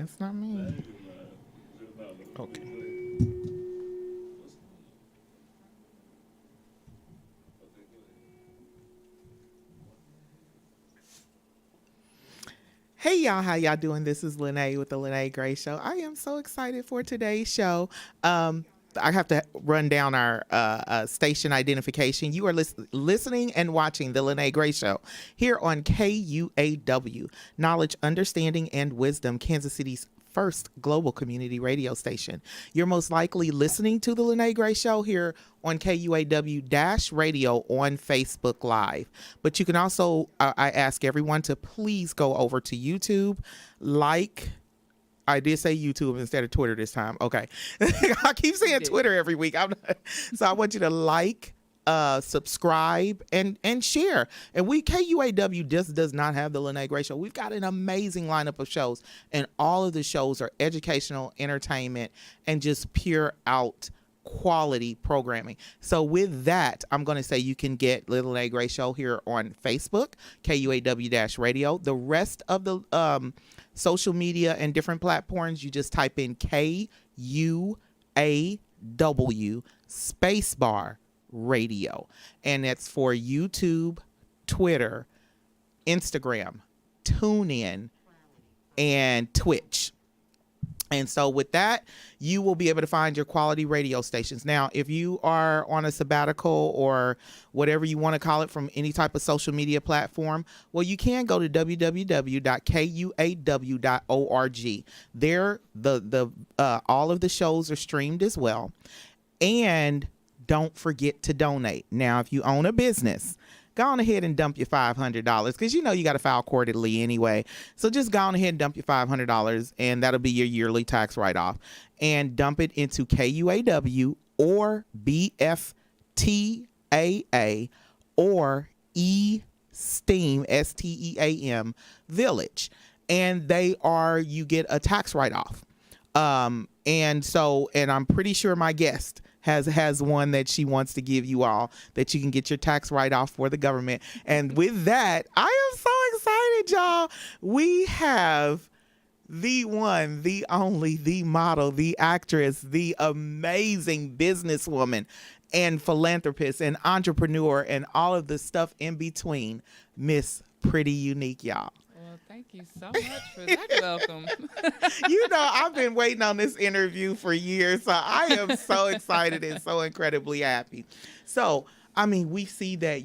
That's not me. Okay. Hey y'all, how y'all doing? This is Lyne't with the Lyne't Gray Show. I am so excited for today's show. I have to run down our station identification. You are listening and watching the Lyne't Gray Show here on KUAW, Knowledge, Understanding, and Wisdom, Kansas City's first global community radio station. You're most likely listening to the Lyne't Gray Show here on KUAW-radio on Facebook Live. But you can also, I ask everyone to please go over to YouTube, I did say YouTube instead of Twitter this time. Okay. I keep saying Twitter every week. So I want you to subscribe and share. And KUAW just does not have the Lyne't Gray Show. We've got an amazing lineup of shows, and all of the shows are educational, entertainment, and just pure out quality programming. So with that, I'm going to say you can get the Lyne't Gray Show here on Facebook, KUAW-radio. The rest of the social media and different platforms, you just type in KUAW spacebar radio, and that's for YouTube, Twitter, Instagram, TuneIn, and Twitch. And so with that, you will be able to find your quality radio stations. Now, if you are on a sabbatical or whatever you want to call it from any type of social media platform, well, you can go to www.kuaw.org. There, all of the shows are streamed as well. And don't forget to donate. Now, if you own a business, go on ahead and dump your $500 because you know you got to file quarterly anyway. So just go on ahead and dump your $500, and that'll be your yearly tax write-off. And dump it into KUAW or BFTAA or eSteam, STEAM Village. And you get a tax write-off. And I'm pretty sure my guest has one that she wants to give you all that you can get your tax write-off for the government. And with that, I am so excited, y'all. We have the one, the only, the model, the actress, the amazing businesswoman and philanthropist and entrepreneur and all of the stuff in between, Miss Pretty Unique, y'all. Thank you so much for that welcome. You know, I've been waiting on this interview for years, so I am so excited and so incredibly happy. So, I mean, we see that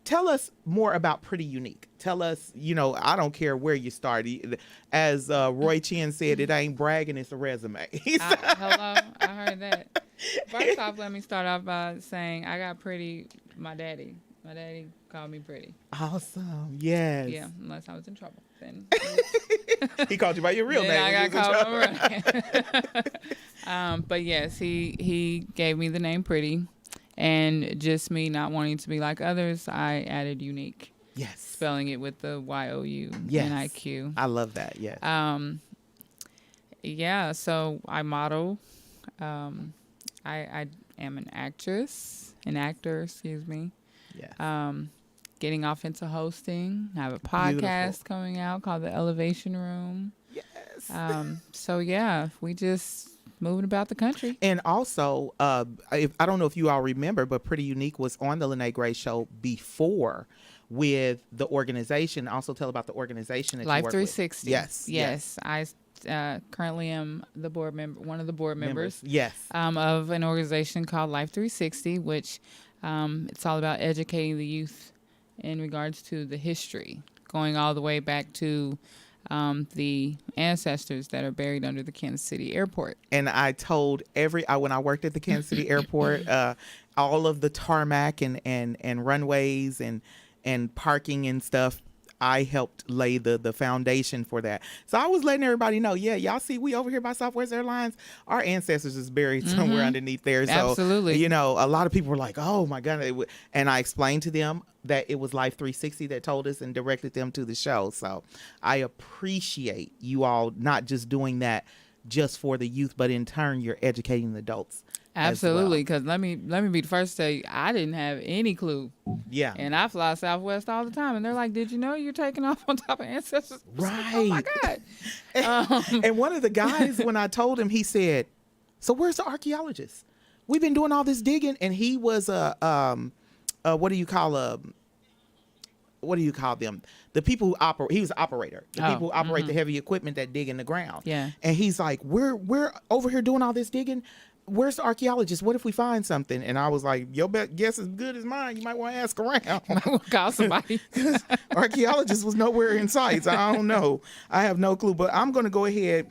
tell us more about Pretty Unique. Tell us, I don't care where you started. As Roy Chin said, it ain't bragging, it's a resume. Hello, I heard that. First off, let me start off by saying I got pretty, my daddy called me pretty. Awesome. Yes. Yeah, unless I was in trouble. Then he called you by your real name. I got called my real name. But yes, he gave me the name Pretty, and just me not wanting to be like others, I added Unique. Yes. Spelling it with the YOU yes. NIQ. I love that. Yes. Yeah. So I model. I am an actor. Excuse me. Yes. Getting off into hosting. I have a podcast coming out called The Elevation Room. Yes. So yeah, we just moving about the country. And also, I don't know if you all remember, but Pretty Unique was on the Lyne't Gray Show before with the organization. Also tell about the organization that Life you work 360. with. Yes. I currently am the board member, one of the board members. Yes. Of an organization called Life 360, which it's all about educating the youth in regards to the history, going all the way back to the ancestors that are buried under the Kansas City airport. And I told when I worked at the Kansas City airport, all of the tarmac and runways and parking and stuff, I helped lay the foundation for that. So I was letting everybody know, yeah, y'all see we over here by Southwest Airlines, our ancestors is buried somewhere underneath there. So, absolutely. A lot of people were like, oh my God. And I explained to them that it was Life 360 that told us and directed them to the show. So I appreciate you all not just doing that just for the youth, but in turn, you're educating the adults Absolutely, because let me be the first to tell you, I didn't have any clue, Yeah. and I fly Southwest all the time, and they're like, "Did you know you're taking off on top of ancestors?" Oh my Right. God! And one of the guys, when I told him, he said, "So where's the archaeologist? We've been doing all this digging." And he was what do you call what do you call them? The people who operate. He was an operator. The people who operate the heavy equipment that dig in the ground. Yeah. And he's like, "We're over here doing all this digging. Where's the archaeologist? What if we find something?" And I was like, "Your guess is good as mine. You might want to ask around." We'll call somebody. Archaeologist was nowhere in sight. So I don't know. I have no clue. But I'm going to go ahead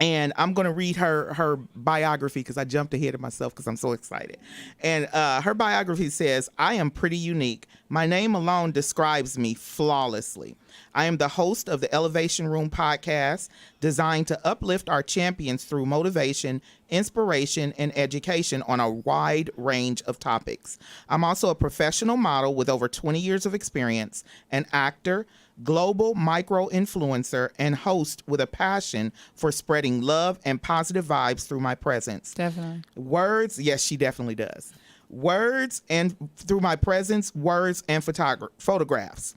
and I'm going to read her biography because I jumped ahead of myself because I'm so excited. And her biography says, "I am pretty unique. My name alone describes me flawlessly. I am the host of the Elevation Room podcast, designed to uplift our champions through motivation, inspiration, and education on a wide range of topics. I'm also a professional model with over 20 years of experience, an actor, global micro influencer, and host with a passion for spreading love and positive vibes through my presence. Definitely. Words, yes, she definitely does. Words and through my presence, words and photographs.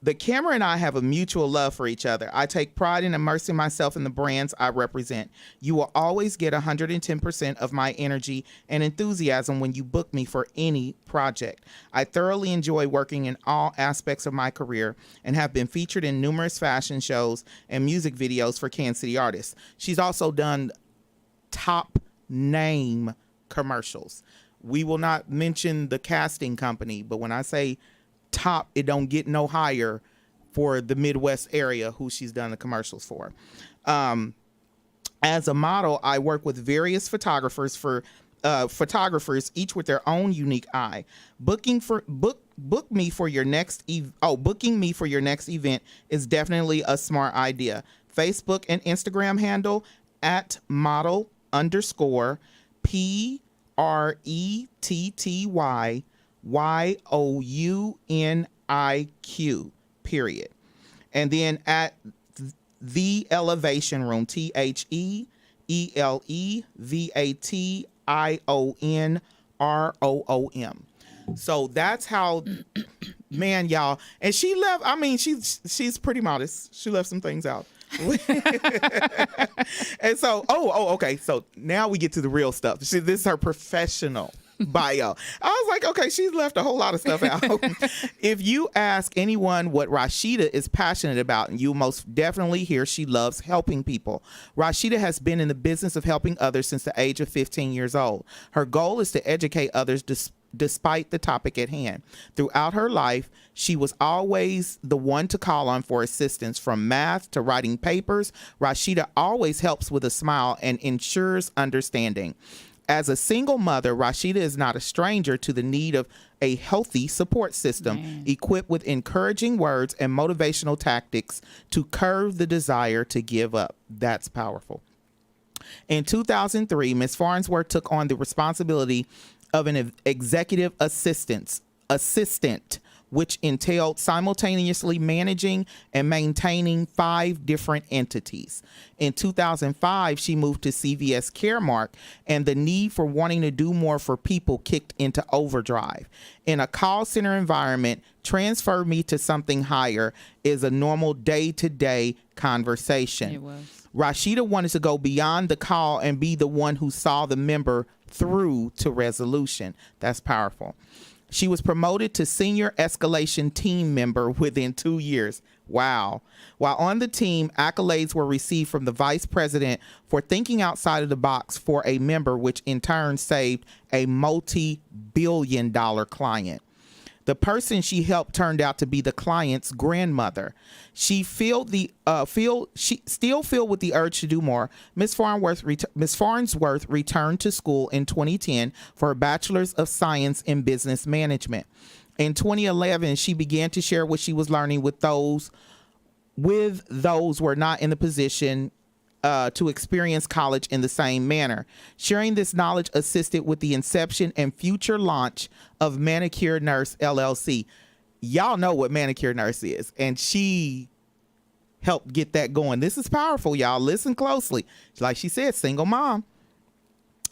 The camera and I have a mutual love for each other. I take pride in immersing myself in the brands I represent. You will always get 110% of my energy and enthusiasm when you book me for any project. I thoroughly enjoy working in all aspects of my career and have been featured in numerous fashion shows and music videos for Kansas City artists. She's also done top name commercials. We will not mention the casting company, but when I say top, it don't get no higher for the Midwest area who she's done the commercials for. As a model, I work with various photographers each with their own unique eye. Booking me for your next event is definitely a smart idea. Facebook and Instagram handle at model_PRETTY YOUNIQ, period. And then at the Elevation Room, THELEVATIONROOM. So that's how, man, y'all. And she left. I mean, she's pretty modest. She left some things out. And so, okay. So now we get to the real stuff. This is her professional bio. I was like, okay, she's left a whole lot of stuff out. If you ask anyone what Rashida is passionate about, you most definitely hear she loves helping people. Rashida has been in the business of helping others since the age of 15 years old. Her goal is to educate others despite the topic at hand. Throughout her life, she was always the one to call on for assistance. From math to writing papers, Rashida always helps with a smile and ensures understanding. As a single mother, Rashida is not a stranger to the need of a healthy support system equipped with encouraging words and motivational tactics to curb the desire to give up. That's powerful. In 2003, Ms. Farnsworth took on the responsibility of an executive assistant, which entailed simultaneously managing and maintaining 5 different entities. In 2005, she moved to CVS Caremark, and the need for wanting to do more for people kicked into overdrive. In a call center environment, transfer me to something higher is a normal day-to-day conversation. It was. Rashida wanted to go beyond the call and be the one who saw the member through to resolution. That's powerful. She was promoted to senior escalation team member within 2 years. Wow. While on the team, accolades were received from the vice president for thinking outside of the box for a member, which in turn saved a multi-billion-dollar client. The person she helped turned out to be the client's grandmother. She still filled with the urge to do more. Ms. Farnsworth returned to school in 2010 for a Bachelor's of Science in Business Management. In 2011, she began to share what she was learning with those who were not in the position to experience college in the same manner. Sharing this knowledge assisted with the inception and future launch of Manicure Nurse LLC. Y'all know what Manicure Nurse is, and she helped get that going. This is powerful, y'all. Listen closely. Like she said, single mom.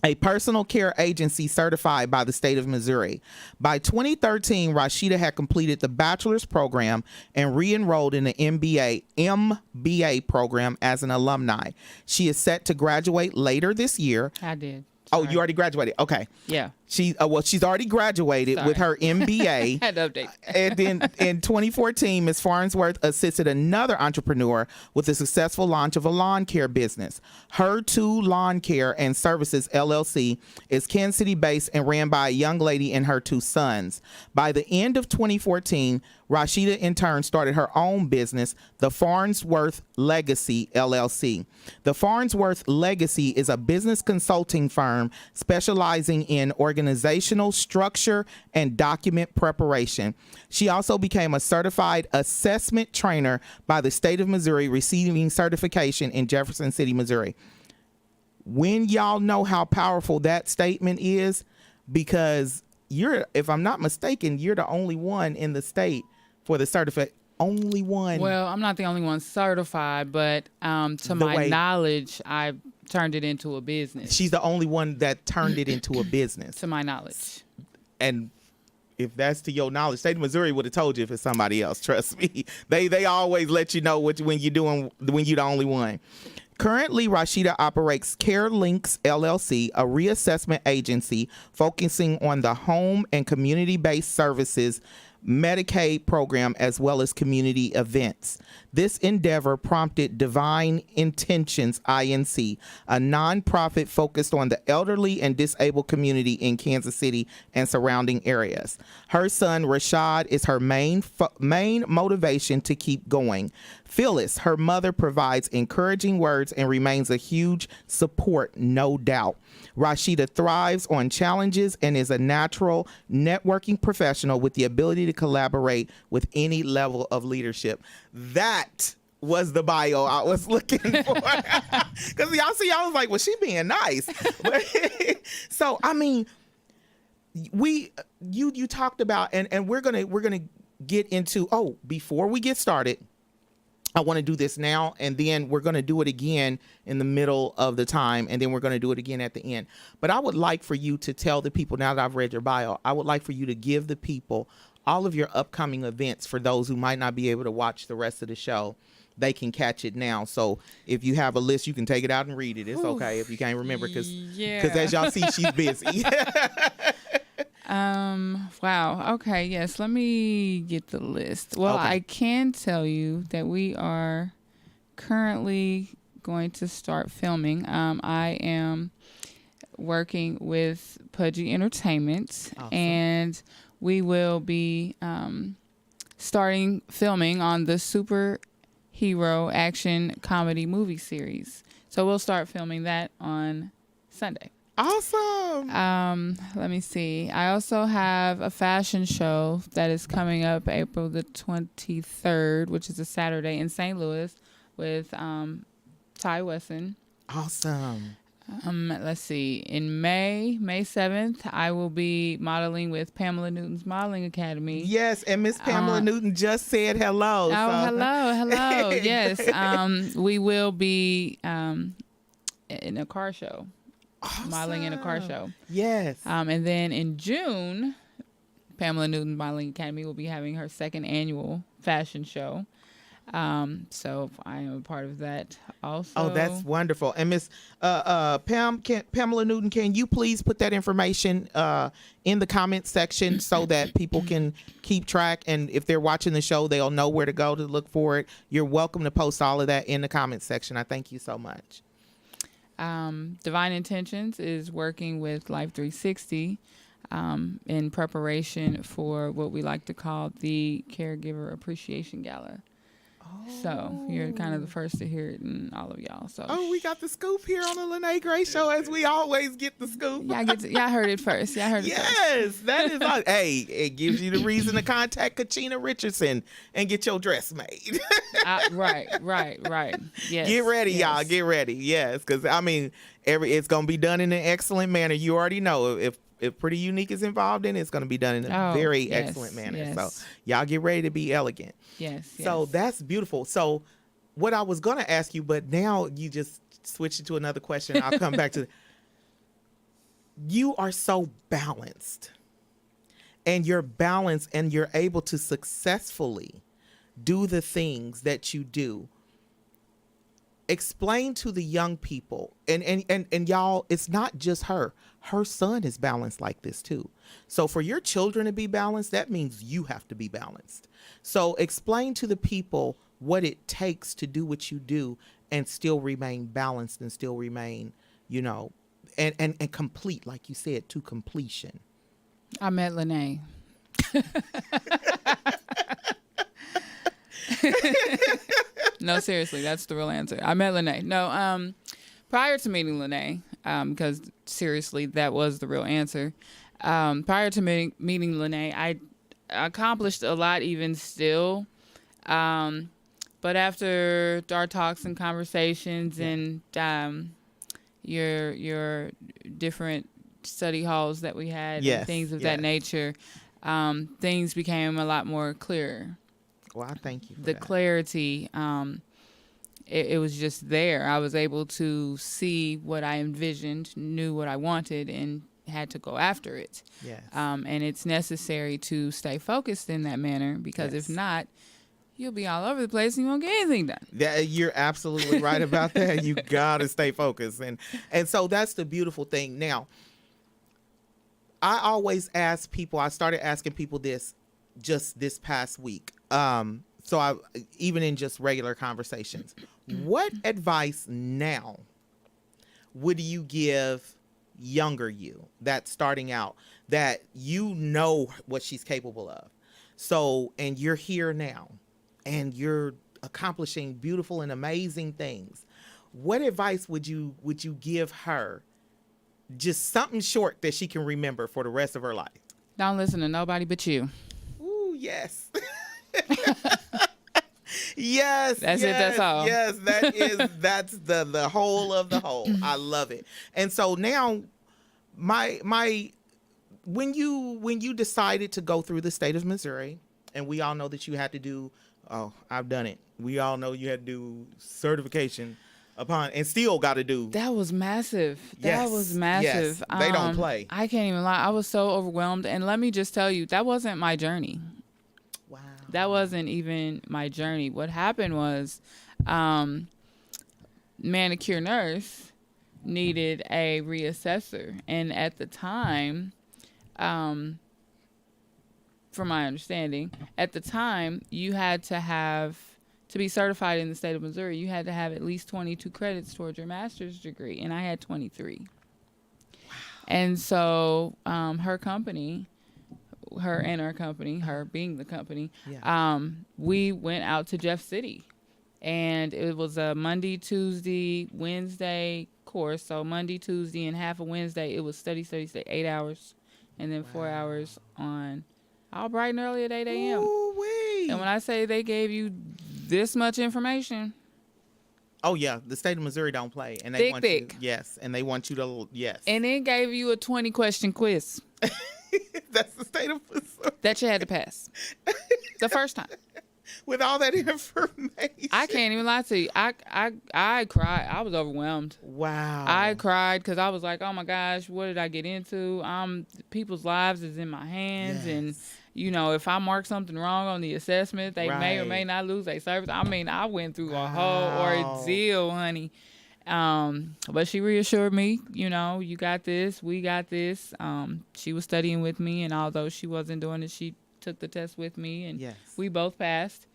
a personal care agency certified by the state of Missouri. By 2013, Rashida had completed the bachelor's program and re-enrolled in the MBA program as an alumni. She is set to graduate later this year. I did. Oh, Sorry. you already graduated. Okay. Yeah. She's already graduated Sorry. with her MBA. Had to update. And then in 2014, Ms. Farnsworth assisted another entrepreneur with the successful launch of a lawn care business. Her Two Lawn Care and Services LLC is Kansas City based and ran by a young lady and her two sons. By the end of 2014, Rashida in turn started her own business, the Farnsworth Legacy LLC. The Farnsworth Legacy is a business consulting firm specializing in organizational structure and document preparation. She also became a certified assessment trainer by the state of Missouri, receiving certification in Jefferson City, Missouri. When y'all know how powerful that statement is, because if I'm not mistaken, you're the only one in the state for the certificate. Only one. Well, I'm not the only one certified, but to my knowledge, I've turned it into a business. She's the only one that turned it into a business. To my knowledge. And if that's to your knowledge, state of Missouri would have told you if it's somebody else. Trust me. They always let you know when you're the only one. Currently, Rashida operates Care Links LLC, a reassessment agency focusing on the home and community-based services Medicaid program as well as community events. This endeavor prompted Divine Intentions Inc., a nonprofit focused on the elderly and disabled community in Kansas City and surrounding areas. Her son Rashad is her main motivation to keep going. Phyllis, her mother, provides encouraging words and remains a huge support, no doubt. Rashida thrives on challenges and is a natural networking professional with the ability to collaborate with any level of leadership. That was the bio I was looking for. Because y'all see, I was like, well, she being nice. So, I mean, you talked about, and we're gonna get into, before we get started, I want to do this now, and then we're going to do it again in the middle of the time, and then we're going to do it again at the end. But I would like for you to tell the people, now that I've read your bio, I would like for you to give the people all of your upcoming events for those who might not be able to watch the rest of the show. They can catch it now. So if you have a list, you can take it out and read it. It's okay if you can't remember, because as y'all see, she's busy. Wow. Okay. Yes. Let me get the list. Well, okay. I can tell you that we are currently going to start filming. I am working with Pudgy Entertainment, awesome. And we will be starting filming on the superhero action comedy movie series. So we'll start filming that on Sunday. Awesome. Let me see. I also have a fashion show that is coming up April the 23rd, which is a Saturday in St. Louis with Ty Wesson. Awesome. Let's see. In May 7th, I will be modeling with Pamela Newton's Modeling Academy. Yes, and Miss Pamela Newton just said hello. Hello. Yes. We will be in a car show. Awesome. Modeling in a car show. Yes. And then in June, Pamela Newton Modeling Academy will be having her second annual fashion show. So I am a part of that also. Oh, that's wonderful. And Miss Pamela Newton, can you please put that information in the comment section so that people can keep track, and if they're watching the show, they'll know where to go to look for it. You're welcome to post all of that in the comment section. I thank you so much. Divine Intentions is working with Life 360 in preparation for what we like to call the Caregiver Appreciation Gala. So you're kind of the first to hear it, and all of y'all. So we got the scoop here on the Lyne't Gray Show, as we always get the scoop. Y'all heard it first. Yes, that is. Hey, it gives you the reason to contact Kachina Richardson and get your dress made. Right. Yes. Get ready, y'all. Get ready. Yes, because I mean, it's gonna be done in an excellent manner. You already know if Pretty Unique is involved in it, it's going to be done in a very excellent manner. Yes. So y'all get ready to be elegant. Yes. So that's beautiful. So what I was going to ask you, but now you just switched it to another question. I'll come back to you are so balanced, and you're balanced, and you're able to successfully do the things that you do. Explain to the young people, and y'all, it's not just her son is balanced like this too. So for your children to be balanced, that means you have to be balanced. So explain to the people what it takes to do what you do and still remain balanced and still remain, you know, and complete, like you said, to completion. I met Lyne't. No, seriously, that's the real answer. I met Lyne't. No, prior to meeting Lyne't, because seriously, that was the real answer. Prior to meeting Lyne't, I accomplished a lot even still. But after our talks and conversations and your different study halls that we had and things of that nature, things became a lot more clearer. Well, I thank you for the that. clarity. It was just there. I was able to see what I envisioned, knew what I wanted, and had to go after it. Yes. And it's necessary to stay focused in that manner, because if not, you'll be all over the place and you won't get anything done. You're absolutely right about that. You gotta stay focused, and so that's the beautiful thing. Now, I always ask people. I started asking people this just this past week. So I, even in just regular conversations, what advice now would you give younger you that's starting out, that you know what she's capable of? So, and you're here now and you're accomplishing beautiful and amazing things. What advice would you give her? Just something short that she can remember for the rest of her life. Don't listen to nobody but you. Ooh, yes. Yes. That's it. That's all. Yes, that's the whole of the whole. I love it. And so now my when you decided to go through the state of Missouri, and we all know that you had to do, I've done it. We all know you had to do certification upon, and still got to do. That was massive. Yes, That was massive. yes. They don't play. I can't even lie. I was so overwhelmed. And let me just tell you, that wasn't my journey. Wow. That wasn't even my journey. What happened was, manicure nurse needed a reassessor. And at the time, from my understanding, at the time, you had to be certified in the state of Missouri, you had to have at least 22 credits towards your master's degree, and I had 23. Wow. And so her company, her being the company, we went out to Jeff City, and it was a Monday, Tuesday, Wednesday course. So Monday, Tuesday, and half of Wednesday, it was study, 8 hours, and then 4 hours on all bright and early at 8 a.m. Ooh-wee. And when I say they gave you this much information. Oh yeah, the state of Missouri don't play, and they want thick. you. Yes, and they want you to. Yes. And then gave you a 20-question quiz That's the state of Missouri. that you had to pass the first time. With all that information. I can't even lie to you. I cried. I was overwhelmed. Wow. I cried because I was like, oh my gosh, what did I get into? People's lives is in my hands, and you know, if I mark something wrong on the assessment, they may or may not lose their service. I mean, I went through a whole ordeal, honey. But she reassured me, you know, you got this, we got this. She was studying with me, and although she wasn't doing it, she took the test with me, and we both passed.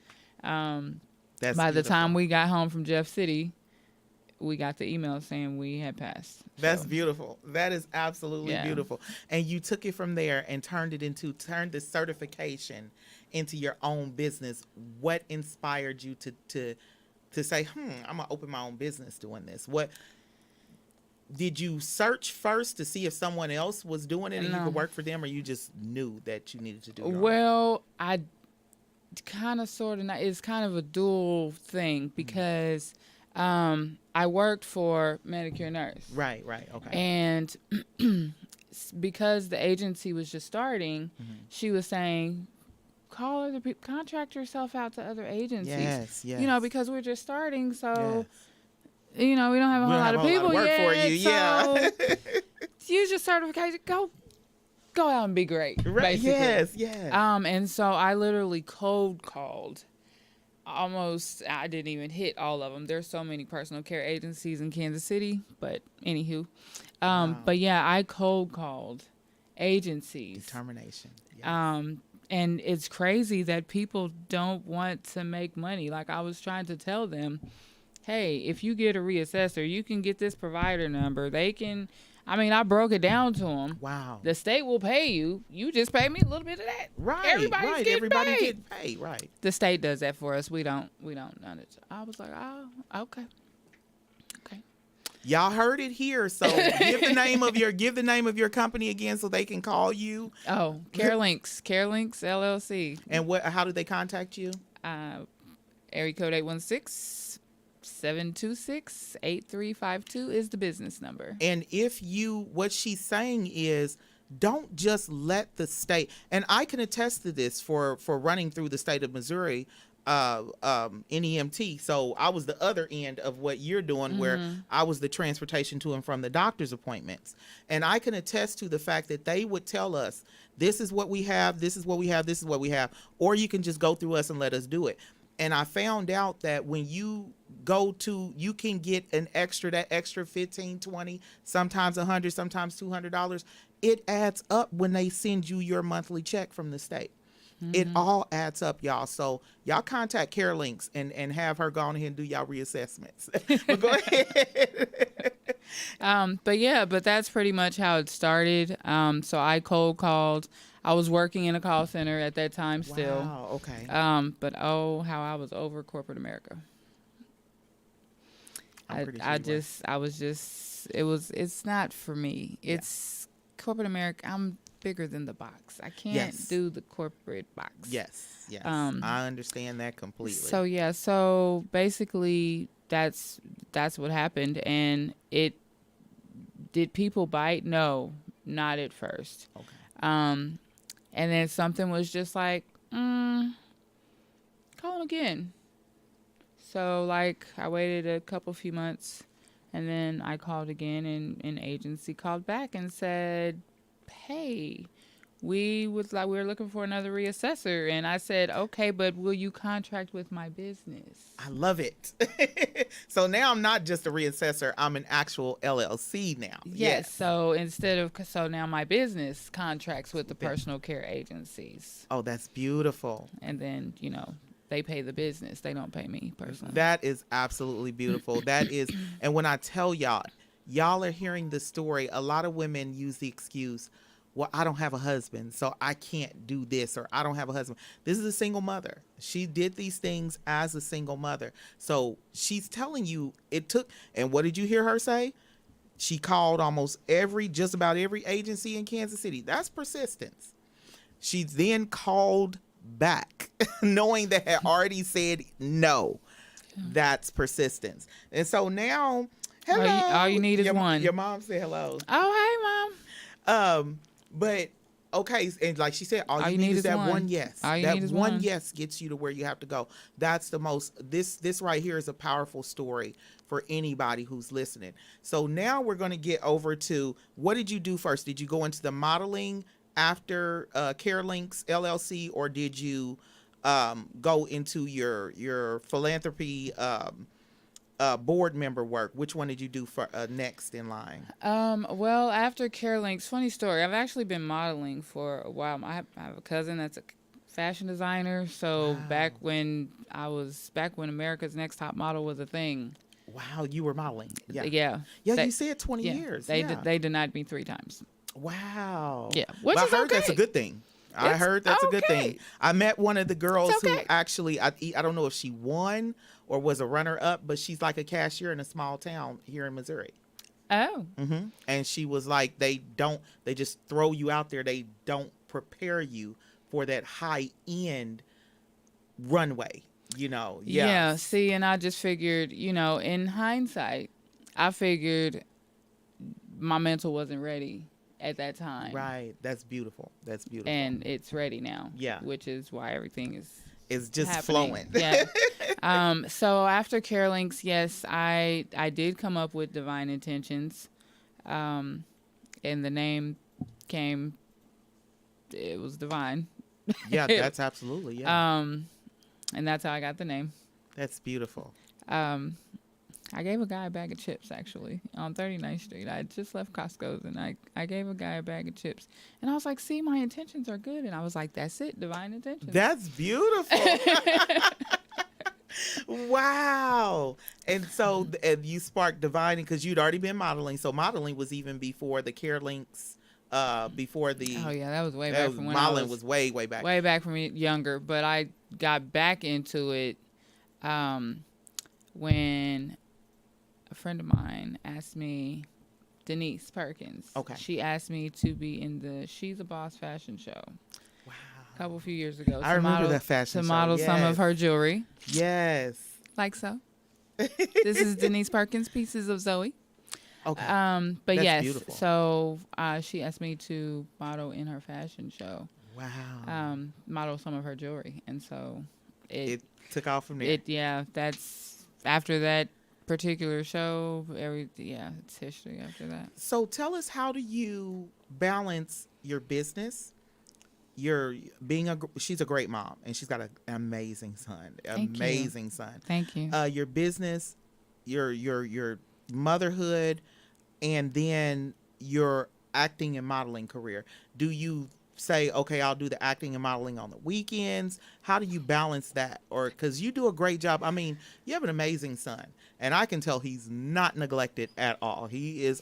By the time we got home from Jeff City, we got the email saying we had passed. That's beautiful. That is absolutely beautiful. And you took it from there and turned the certification into your own business. What inspired you to say, I'm gonna open my own business doing this? What did you search first to see if someone else was doing it and you could work for them, or you just knew that you needed to do it? Well, I kind of sort of, it's kind of a dual thing, because I worked for Manicure Nurse. Right, okay. And because the agency was just starting, she was saying, call other people, contract yourself out to other agencies. Yes. You know, because we're just starting, so you know, we don't have a whole lot of people work yet. For you. So use your certification. Go out and be great. Right. Basically. Yes. Yes. And so I literally cold called. Almost, I didn't even hit all of them. There's so many personal care agencies in Kansas City, but anywho, Wow. but yeah, I cold called agencies. Determination. Yes. And it's crazy that people don't want to make money. Like I was trying to tell them, hey, if you get a reassessor, you can get this provider number. They can. I mean, I broke it down to them. Wow. The state will pay you. You just pay me a little bit of that. Right. Everybody's Right. getting Everybody paid. getting paid. Right. The state does that for us. We don't none of it. I was like, oh, okay. Okay. Y'all heard it here. So give the name of your company again so they can call you. Oh, CareLinks LLC. And how do they contact you? Area code 816-726-8352 is the business number. And what she's saying is, don't just let the state, and I can attest to this for running through the state of Missouri, NEMT. So I was the other end of what you're doing, where I was the transportation to and from the doctor's appointments. And I can attest to the fact that they would tell us, this is what we have, this is what we have, this is what we have, or you can just go through us and let us do it. And I found out that when you you can get that extra 15, 20, sometimes $100, sometimes $200. It adds up when they send you your monthly check from the state. It all adds up, y'all. So y'all contact CareLinks and have her go on ahead and do y'all reassessments. But go ahead. But that's pretty much how it started. So I cold called. I was working in a call center at that time still. Wow, okay. But how I was over corporate America. It's not for me. It's corporate America. I'm bigger than the box. I can't do the corporate box. Yes. I understand that completely. So basically that's what happened. And did people bite? No, not at first. Okay. And then something was just like, call him again. So like I waited a few months, and then I called again, and an agency called back and said, hey, we were looking for another reassessor. And I said, okay, but will you contract with my business? I love it. So now I'm not just a reassessor, I'm an actual LLC now. Yes. So now my business contracts with the personal care agencies. Oh, that's beautiful. And then, they pay the business. They don't pay me personally. That is absolutely beautiful. That is, and when I tell y'all are hearing the story, a lot of women use the excuse, well, I don't have a husband, so I can't do this, or I don't have a husband. This is a single mother. She did these things as a single mother. So she's telling you and what did you hear her say? She called just about every agency in Kansas City. That's persistence. She then called back knowing they had already said no. That's persistence. And so now, hello. All you need is one. Your mom said hello. Oh, hey, Mom. But okay, and like she said, all you need is that one yes. That one yes gets you to where you have to go. That's the most. This right here is a powerful story for anybody who's listening. So now we're going to get over to, what did you do first? Did you go into the modeling after CareLinks LLC, or did you go into your philanthropy board member work? Which one did you do for next in line? Well, after CareLinks, funny story. I've actually been modeling for a while. I have a cousin that's a fashion designer. So back when America's Next Top Model was a thing. Wow, you were modeling. Yeah. You said 20 years. They denied me 3 times. Wow. Yeah. But I heard that's a good thing. I heard that's a good thing. I met one of the girls who actually, I don't know if she won or was a runner-up, but she's like a cashier in a small town here in Missouri. Oh. Mm-hmm. And she was like, they just throw you out there. They don't prepare you for that high-end runway, Yeah, see, and I just figured, in hindsight, I figured my mental wasn't ready at that time. Right. That's beautiful. And it's ready now. Yeah. Which is why everything is just happening. flowing. Yeah. So after CareLinks, yes, I did come up with Divine Intentions. and the name came. It was divine. Yeah, that's absolutely, yeah. And that's how I got the name. That's beautiful. Um, I gave a guy a bag of chips actually on 39th Street. I had just left Costco's and I gave a guy a bag of chips. And I was like, see, my intentions are good. And I was like, that's it, divine intentions. That's beautiful. Wow. And so and you sparked divining because you'd already been modeling. So modeling was even before the Care Links, before the Oh yeah, that was way back from when modeling was way, way back. way back from younger. But I got back into it when a friend of mine asked me, Denise Perkins. Okay. She asked me to be in the She's a Boss fashion show Wow. a few years ago. I remember that fashion to show. model some Yes. of her jewelry, Yes. like so. This is Denise Perkins, Pieces of Zoe. Okay. But That's yes, beautiful. so she asked me to model in her fashion show, Wow. model some of her jewelry, and so It took off from there. that's after that particular show. It's history after that. So tell us, how do you balance your business? You're being she's a great mom and she's got an amazing son. Thank you. Amazing son. Thank you. Your business, your motherhood, and then your acting and modeling career. Do you say, okay, I'll do the acting and modeling on the weekends? How do you balance that? Or because you do a great job. I mean, you have an amazing son, and I can tell he's not neglected at all. He's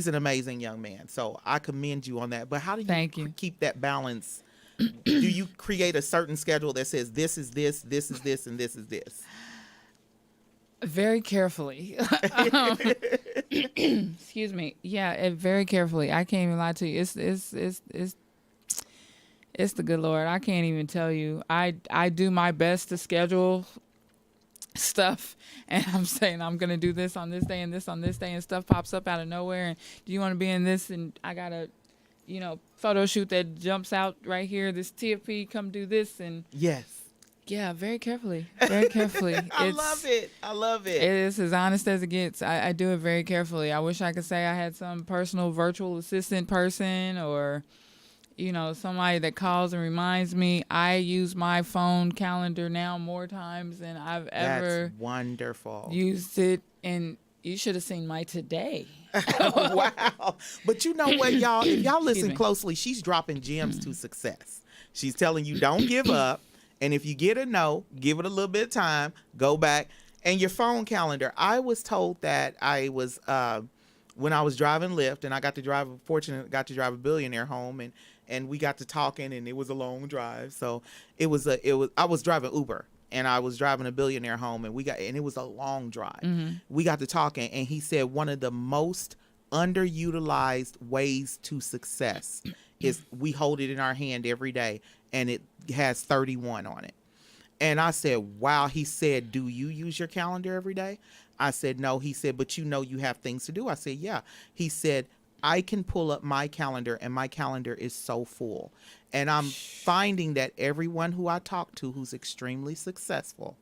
an amazing young man. So I commend you on that. But how do you, Thank you. keep that balance? Do you create a certain schedule that says this is this, this is this, and this is this? Very carefully. Excuse me. Yeah, very carefully. I can't even lie to you. It's the good Lord. I can't even tell you. I do my best to schedule stuff, and I'm saying I'm gonna do this on this day and this on this day, and stuff pops up out of nowhere. And do you want to be in this? And I got a, photo shoot that jumps out right here. This TFP, come do this, and Yes. yeah, very carefully. Very carefully. I love it. I love it. It is as honest as it gets. I do it very carefully. I wish I could say I had some personal virtual assistant person or, somebody that calls and reminds me. I use my phone calendar now more times than I've ever That's wonderful. used it. And you should have seen my today. Wow. But you know what, y'all? If y'all listen me. closely, she's dropping gems to success. She's telling you don't give up. And if you get a no, give it a little bit of time, go back. And your phone calendar. I was told that I was, when I was driving Lyft, and I got to drive a billionaire home, and we got to talking, and it was a long drive. So I was driving Uber, and I was driving a billionaire home, and it was a long drive. Mm-hmm. We got to talking, and he said one of the most underutilized ways to success is we hold it in our hand every day, and it has 31 on it. And I said, wow. He said, do you use your calendar every day? I said, no. He said, but you have things to do. I said, yeah. He said, I can pull up my calendar, and my calendar is so full. And I'm finding that everyone who I talk to who's extremely successful,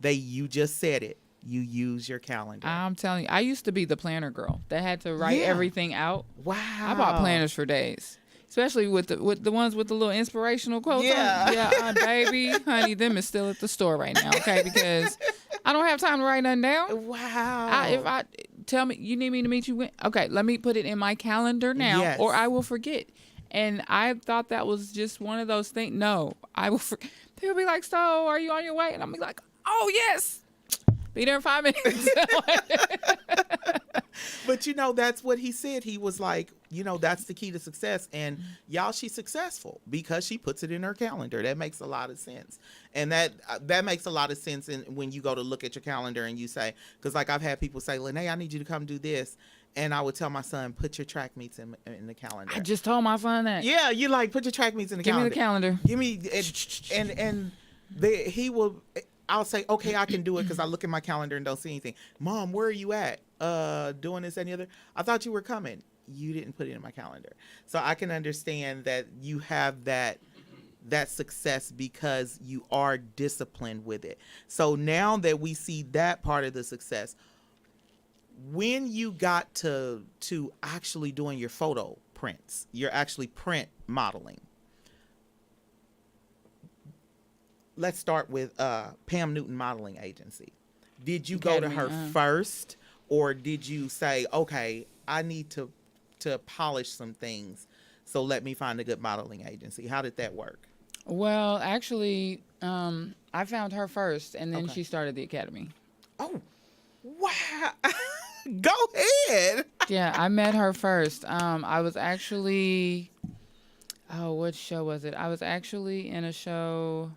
you just said it, you use your calendar. I'm telling you, I used to be the planner girl that had to write everything out. Wow. I bought planners for days. Especially with the ones with the little inspirational quotes Yeah. on it. Yeah, baby, honey, them is still at the store right now, okay? Because I don't have time to write nothing down. Wow. If I tell me you need me to meet you when, okay, let me put it in my calendar now, Yes. or I will forget. And I thought that was just one of those things. No, I will. They'll be like, "So, are you on your way?" And I'm like, "Oh yes, be there in 5 minutes." But that's what he said. He was like, that's the key to success. And y'all, she's successful because she puts it in her calendar. That makes a lot of sense. And that makes a lot of sense when you go to look at your calendar and you say, because like I've had people say, Lyne't, I need you to come do this. And I would tell my son, put your track meets in the calendar. I just told my son that. Yeah, you put your track meets in the calendar. Give me the calendar. Give me, he will, I'll say, okay, I can do it because I look at my calendar and don't see anything. Mom, where are you at? Doing this and the other? I thought you were coming. You didn't put it in my calendar. So I can understand that you have that success because you are disciplined with it. So now that we see that part of the success, when you got to actually doing your photo prints, you're actually print modeling. Let's start with Pam Newton Modeling Agency. Did you go to her first, or did you say, okay, I need to polish some things, so let me find a good modeling agency? How did that work? Well, actually, I found her first, and then Okay. she started the academy. Oh, wow. Go ahead. Yeah, I met her first. I was actually, what show was it? I was actually in a show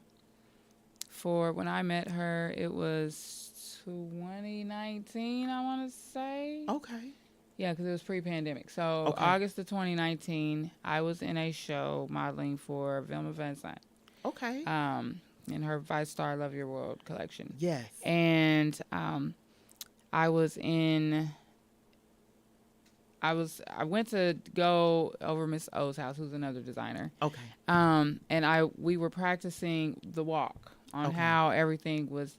for, when I met her, it was 2019, I want to say. Okay. Yeah, because it was pre-pandemic. So Okay. August of 2019, I was in a show modeling for Vilma Vincent. Okay. In her Vice Star Love Your World collection. Yes. And I went to go over Miss O's house, who's another designer. Okay. And we were practicing the walk on how everything was,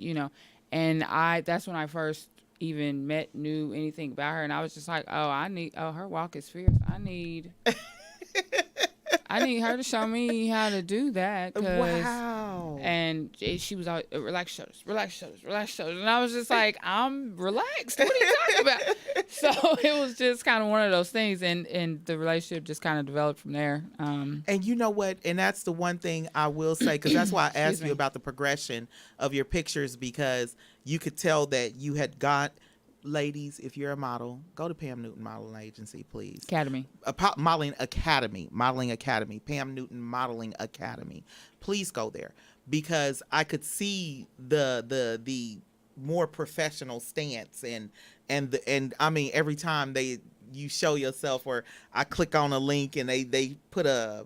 and that's when I first even knew anything about her, and I was just like, her walk is fierce. I need her to show me how to do that. Wow. And she was always, relax shoulders, and I was just like, I'm relaxed. What are you talking about? So it was just kind of one of those things, and the relationship just kind of developed from there. And you know what? And that's the one thing I will say, because that's why I asked you about the progression of your pictures, because you could tell that you had got, ladies, if you're a model, go to Pam Newton Modeling Agency, please. Academy. Modeling Academy, Pam Newton Modeling Academy. Please go there, because I could see the more professional stance and I mean, every time you show yourself, or I click on a link and they put a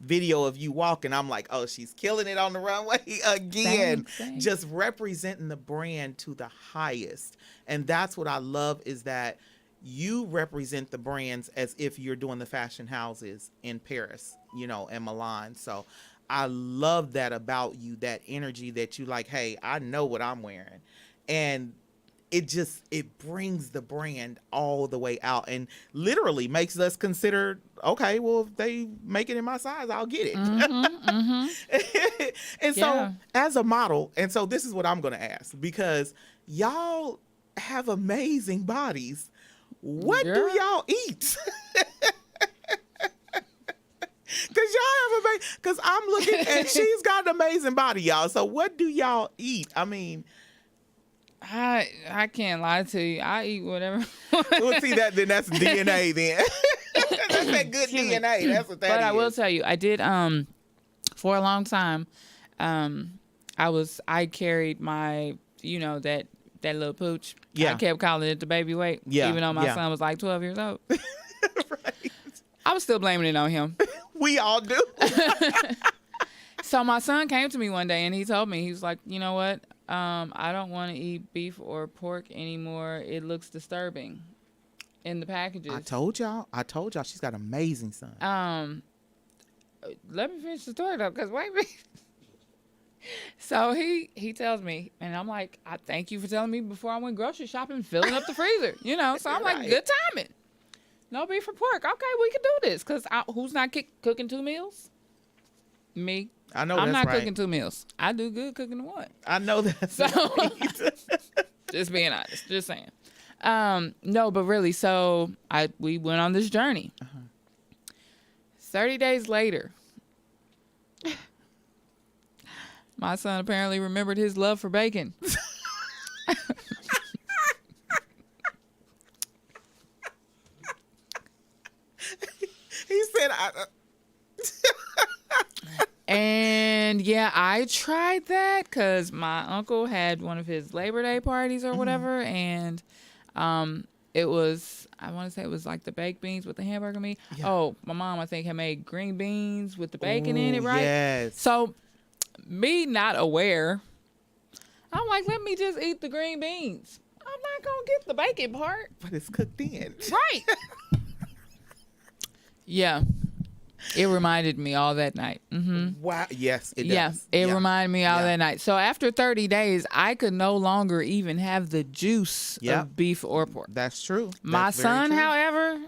video of you walking, I'm like, oh, she's killing it on the runway again. Thanks. Just representing the brand to the highest. And that's what I love, is that you represent the brands as if you're doing the fashion houses in Paris, and Milan. So I love that about you, that energy that you like, hey, I know what I'm wearing. And it brings the brand all the way out, and literally makes us consider, okay, well, if they make it in my size, I'll get it. And so as a model, and so this is what I'm going to ask, because y'all have amazing bodies. What do y'all eat? Because I'm looking and she's got an amazing body, y'all. So what do y'all eat? I mean, I can't lie to you. I eat whatever. We'll see that. Then that's DNA. Then that's that good DNA. That's what that is. But I will tell you, I did. For a long time, I carried my, that little pooch. Yeah. I kept calling it the baby weight. Yeah. Even though my son was like 12 years old. Right. I was still blaming it on him. We all do. So my son came to me one day and he told me, he was like, you know what? I don't want to eat beef or pork anymore. It looks disturbing in the packages. I told y'all she's got an amazing son. Let me finish the story though, because wait a minute. So he tells me, and I'm like, I thank you for telling me before I went grocery shopping, filling up the freezer, So I'm like, Right. good timing. No beef or pork. Okay, we can do this. Because who's not cooking 2 meals? Me. I know I'm that's not right. cooking 2 meals. I do good cooking one. I know that. So, just being honest. Just saying. No, but really, so we went on this journey. 30 days later, my son apparently remembered his love for bacon. He said, And yeah, I tried that because my uncle had one of his Labor Day parties or whatever, and it was, I want to say it was like the baked beans with the hamburger meat. Yeah. Oh, my mom, I think, had made green beans with the bacon in it, right? Yes. So me not aware, I'm like, let me just eat the green beans. I'm not going to get the bacon part. But it's cooked in. Right. Yeah. It reminded me all that night. Wow. Yes, it does. Yeah, it Yeah. reminded me all Yeah. that night. So after 30 days, I could no longer even have the juice Yep. of beef or pork. That's true. My That's very son, true. however,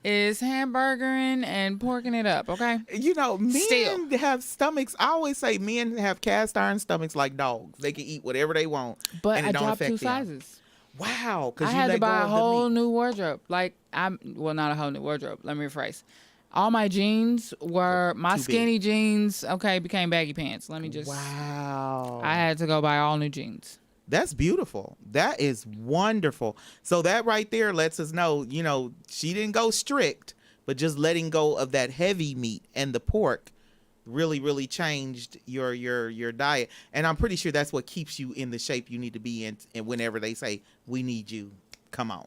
is hamburgering and porking it up, okay? You know, men Still. have stomachs. I always say men have cast iron stomachs like dogs. They can eat whatever they want, But and it I don't dropped affect 2 them. sizes. Wow, I because you had to let go buy a of the whole meat. new wardrobe. Not a whole new wardrobe. Let me rephrase. All my jeans were, my Too big. skinny jeans, okay, became baggy pants. Wow. I had to go buy all new jeans. That's beautiful. That is wonderful. So that right there lets us know, you know, she didn't go strict, but just letting go of that heavy meat and the pork really changed your diet. And I'm pretty sure that's what keeps you in the shape you need to be in. And whenever they say we need you, come on.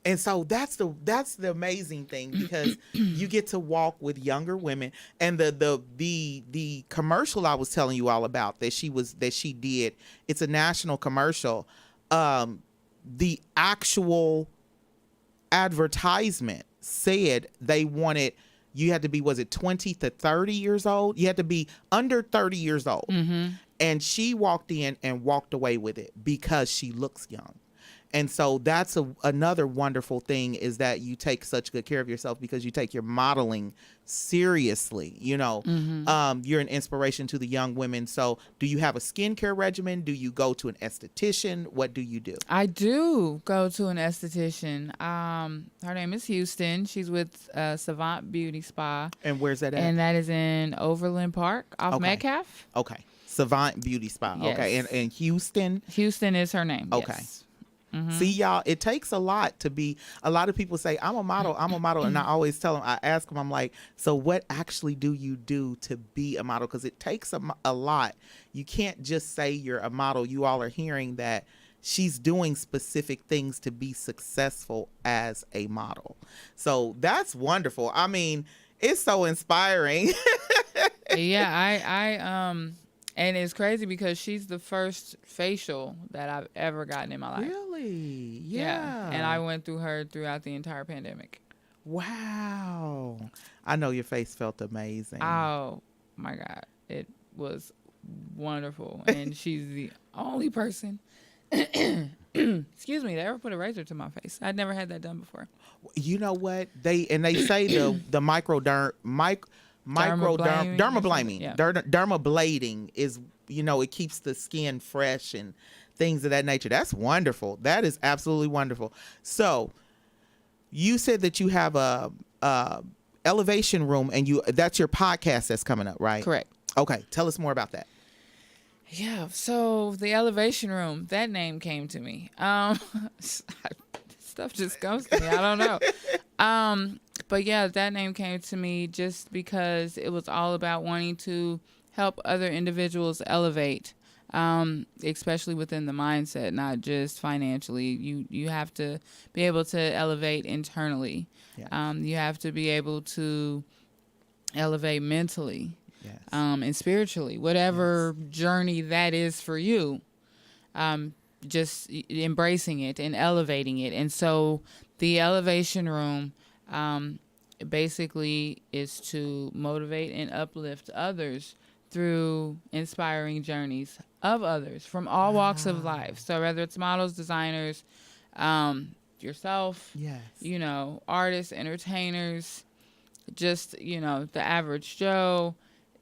And so that's the amazing thing, because you get to walk with younger women. And the commercial I was telling you all about that she did, it's a national commercial. The actual advertisement said they wanted, you had to be, was it 20 to 30 years old? You had to be under 30 years old. And she walked in and walked away with it because she looks young. And so that's another wonderful thing, is that you take such good care of yourself because you take your modeling seriously. You know, you're an inspiration to the young women. So do you have a skincare regimen? Do you go to an esthetician? What do you do? I do go to an esthetician. Her name is Houston. She's with Savant Beauty Spa. And where's that at? And that is in Overland Park off Okay. Metcalf. Okay. Savant Beauty Spa. Yes. Okay. And Houston. Houston is her name. Okay. Yes. See, y'all, it takes a lot to be, a lot of people say, I'm a model. And I always tell them, I ask them, I'm like, so what actually do you do to be a model? Because it takes a lot. You can't just say you're a model. You all are hearing that she's doing specific things to be successful as a model. So that's wonderful. I mean, it's so inspiring. Yeah, and it's crazy because she's the first facial that I've ever gotten in my life. Really? Yeah. And I went through her throughout the entire pandemic. Wow. I know your face felt amazing. Oh my God. It was wonderful. And she's the only person, excuse me, that ever put a razor to my face. I'd never had that done before. You know what? They say the dermablaming, Yeah. dermablading is, you know, it keeps the skin fresh and things of that nature. That's wonderful. That is absolutely wonderful. So you said that you have a elevation room, and that's your podcast that's coming up, right? Correct. Okay. Tell us more about that. Yeah, so the elevation room, that name came to me. Stuff just comes to me. I don't know. But yeah, that name came to me just because it was all about wanting to help other individuals elevate, especially within the mindset, not just financially. You have to be able to elevate internally. Yes. You have to be able to elevate mentally. Yes. And spiritually, whatever journey that is for you, just embracing it and elevating it. And so the elevation room basically is to motivate and uplift others through inspiring journeys of others from all walks of life. So whether it's models, designers, yourself, Yes. you know, artists, entertainers, just, you know, the average Joe.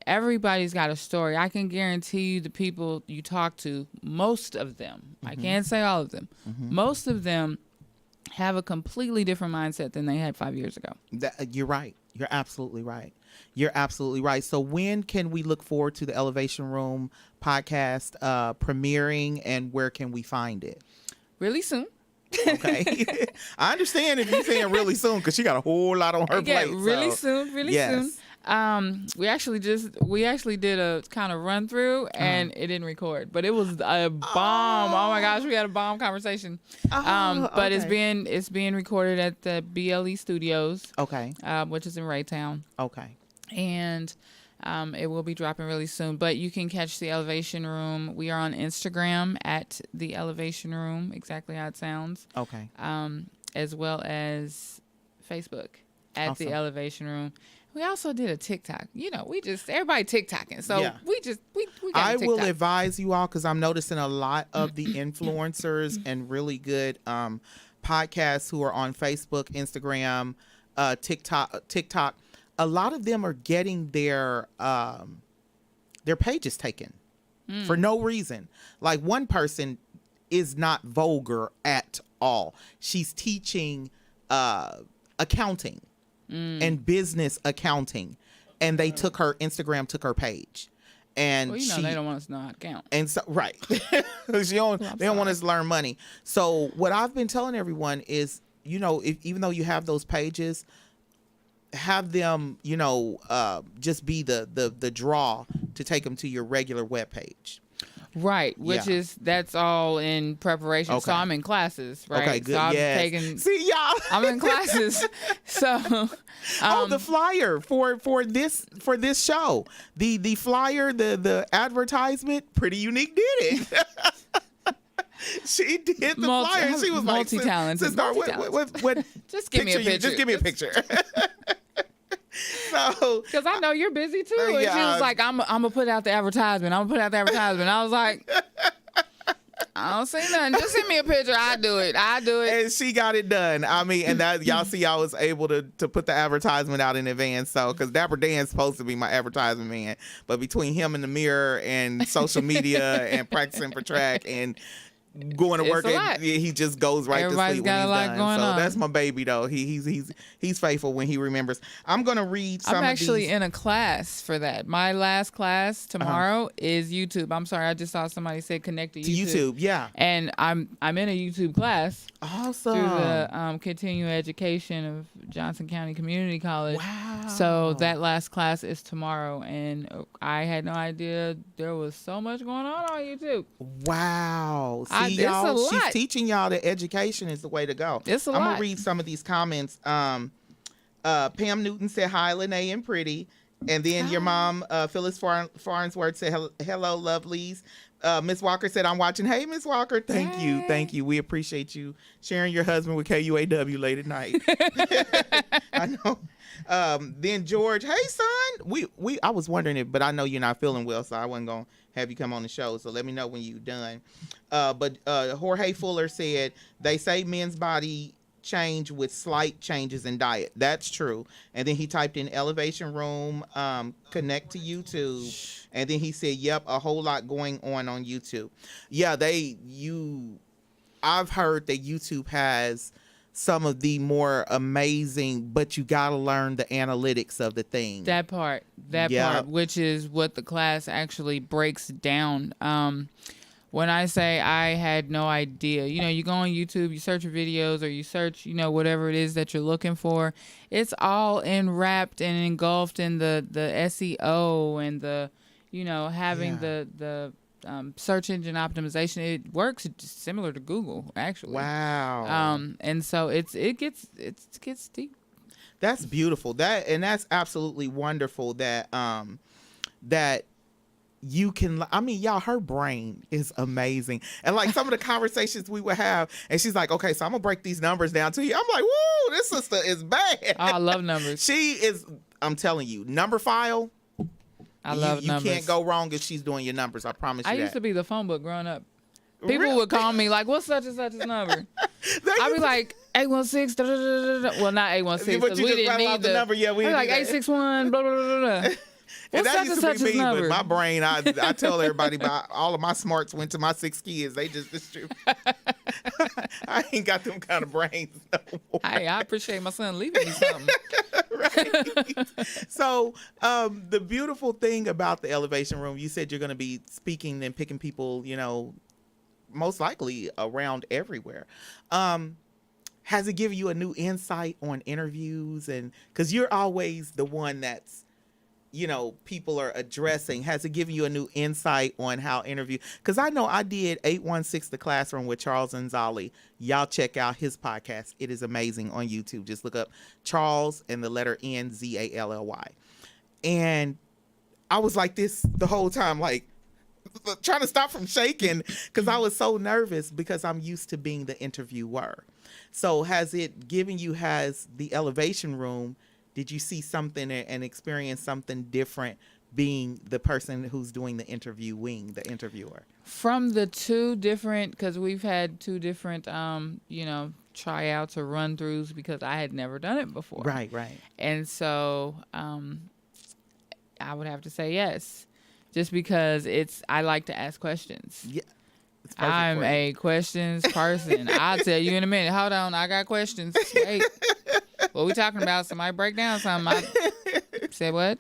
Everybody's got a story. I can guarantee you the people you talk to, most of them, I can't say all of them, most of them have a completely different mindset than they had 5 years ago. You're right. You're absolutely right. You're absolutely right. So when can we look forward to the Elevation Room podcast premiering, and where can we find it? Really soon. Okay. I understand if you're saying really soon, because she got a whole lot on her plate. Really so. soon, really Yes. soon. We actually did a kind of run through, and it didn't record, but it was a bomb. Oh my gosh, we had a bomb conversation. But okay. it's being recorded at the BLE Studios, Okay. which is in Raytown, Okay. and it will be dropping really soon. But you can catch the Elevation Room. We are on Instagram at the Elevation Room, exactly how it sounds, Okay. as well as Facebook at Awesome. the Elevation Room. We also did a TikTok. You know, everybody TikToking. So Yeah. we got I a will TikTok. advise you all because I'm noticing a lot of the influencers and really good podcasts who are on Facebook, Instagram, TikTok. A lot of them are getting their pages taken for no reason. Like one person is not vulgar at all. She's teaching accounting and business accounting, and they took her Instagram, took her page, and Well, you know, they don't want us to know how to count. and so right, they don't want us to learn money. So what I've been telling everyone is, you know, even though you have those pages, have them, you know, just be the draw to take them to your regular web page. Right, which Yeah. that's all in preparation. Okay. So I'm in classes, right? Okay, good. So I'm Yes. taking. See, y'all. I'm in classes. So The flyer for this show, the flyer, the advertisement, Pretty Unique did it. She did the flyer. She was like, multi-talented. Sister, what just give me a picture. Just give me a picture. So, Because I know you're busy too. And she yeah. was like, I'm gonna put out the advertisement. I was like, I don't see nothing. Just send me a picture. I do it. and she got it done. I mean, and that y'all see, I was able to put the advertisement out in advance. So, because Dapper Dan's supposed to be my advertisement man, but between him and the mirror and social media and practicing for track and going to It's work, a lot. he just goes right Everybody's to sleep got when a he's lot done. going So on. that's my baby though. He's faithful when he remembers. I'm gonna read some I'm of actually these. in a class for that. My last class tomorrow is YouTube. I'm sorry, I just saw somebody say connect to To YouTube. YouTube, yeah. And I'm in a YouTube class Awesome. through the continuing education of Johnson County Community College. Wow. So that last class is tomorrow, and I had no idea there was so much going on YouTube. Wow. See, It's a y'all, she's lot. teaching y'all that education is the way to go. It's a I'm lot. gonna read some of these comments. Pam Newton said hi, Lyne't and Pretty. And then your mom, Phyllis Farnsworth, said hello, lovelies. Miss Walker said, I'm watching. Hey, Miss Walker. Thank you. Thank you. We appreciate you sharing your husband with KUAW late at night. I know. Then George, hey, son. I was wondering it, but I know you're not feeling well, so I wasn't going to have you come on the show. So let me know when you're done. But Jorge Fuller said, they say men's body change with slight changes in diet. That's true. And then he typed in elevation room, connect to YouTube. And then he said, yep, a whole lot going on YouTube. Yeah, I've heard that YouTube has some of the more amazing, but you got to learn the analytics of the thing. That part, which is what the class actually breaks down. When I say I had no idea, you go on YouTube, you search for videos, or you search, whatever it is that you're looking for. It's all enwrapped and engulfed in the SEO and the, having the search engine optimization. It works similar to Google, actually. Wow. And so it gets deep. That's beautiful. That's absolutely wonderful that you can, y'all, her brain is amazing. And like some of the conversations we would have, and she's like, okay, so I'm gonna break these numbers down to you. I'm like, woo, this sister is bad. Oh, I love numbers. She is, I'm telling you, number file. I love numbers. You can't go wrong if she's doing your numbers. I promise you I that. used to be the phone book growing up. People Really? would call me like, what's such and such's number? I'd be like, 816, da, da, da, da. Well, not 816, But because you we just didn't rattle off need the number. Yeah, we I'd be like didn't need that. 861, blah, blah, blah, blah, blah. And What's that such used and to be such's me, number? but my brain, I tell everybody about all of my smarts went to my 6 kids. They just distribute. I ain't got them kind of brains no more. Hey, I appreciate my son leaving me something. Right. So the beautiful thing about the elevation room, you said you're going to be speaking and picking people, most likely around everywhere. Has it given you a new insight on interviews? And because you're always the one that's, people are addressing. Has it given you a new insight on how interview? Because I know I did 816 The Classroom with Charles Nzali. Y'all check out his podcast. It is amazing on YouTube. Just look up Charles and the letter Nzally. And I was like this the whole time, like trying to stop from shaking because I was so nervous because I'm used to being the interviewer. So has the elevation room did you see something and experience something different being the person who's doing the interviewer? From the two different, because we've had two different, tryouts or run throughs because I had never done it before. Right. And so I would have to say yes, just because I like to ask questions. Yeah. I'm a questions person. I'll tell you in a minute. Hold on, I got questions. Wait, what we talking about? Somebody break down something. I said what?